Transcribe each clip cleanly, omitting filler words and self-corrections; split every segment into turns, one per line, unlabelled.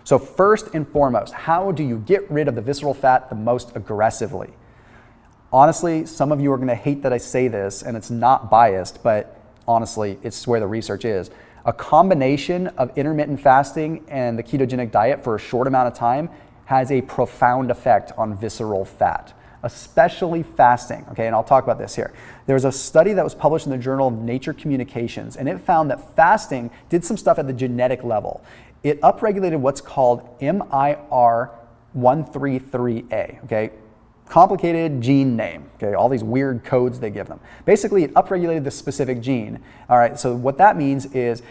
So first and foremost, how do you get rid of the visceral fat the most aggressively? Honestly, some of you are going to hate that I say this, and it's not biased, but honestly, it's where the research is. A combination of intermittent fasting and the ketogenic diet for a short amount of time has a profound effect on visceral fat, especially fasting, okay? And I'll talk about this here. There's a study that was published in the Journal of Nature Communications, and it found that fasting did some stuff at the genetic level. It upregulated what's called MIR133A, okay? Complicated gene name, okay? All these weird codes they give them. Basically, it upregulated the specific gene. All right, so what that means is,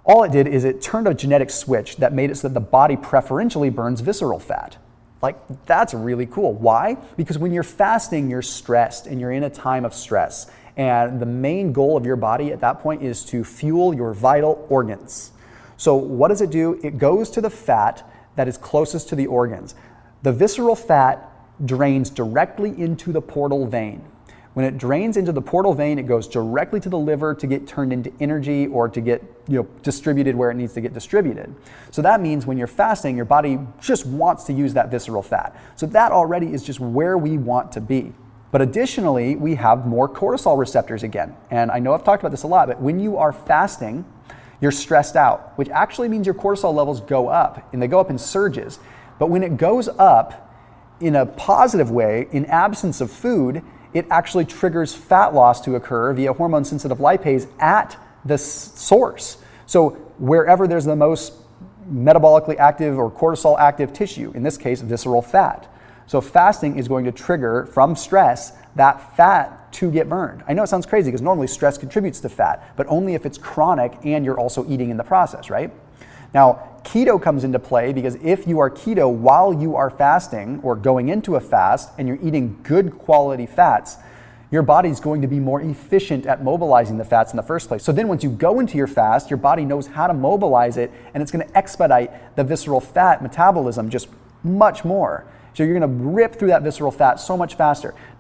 all it did is it turned a genetic switch that made it so that the body preferentially burns visceral fat. Like, that's really cool. Why? Because when you're fasting, you're stressed and you're in a time of stress. And the main goal of your body at that point is to fuel your vital organs. So what does it do? It goes to the fat that is closest to the organs. The visceral fat drains directly into the portal vein. When it drains into the portal vein, it goes directly to the liver to get turned into energy or to get distributed where it needs to get distributed. So that means when you're fasting, your body just wants to use that visceral fat. So that already is just where we want to be. But additionally, we have more cortisol receptors again. And I know I've talked about this a lot, but when you are fasting, you're stressed out, which actually means your cortisol levels go up, and they go up in surges. But when it goes up in a positive way, in absence of food, it actually triggers fat loss to occur via hormone-sensitive lipase at the source. So wherever there's the most metabolically active or cortisol active tissue, in this case, visceral fat. So fasting is going to trigger, from stress, that fat to get burned. I know it sounds crazy because normally stress contributes to fat, but only if it's chronic and you're also eating in the process, right? Now, keto comes into play because if you are keto while you are fasting or going into a fast and you're eating good quality fats, your body's going to be more efficient at mobilizing the fats in the first place. So then once you go into your fast, your body knows how to mobilize it, and it's going to expedite the visceral fat metabolism just much more. So you're going to rip through that visceral fat so much faster. Now,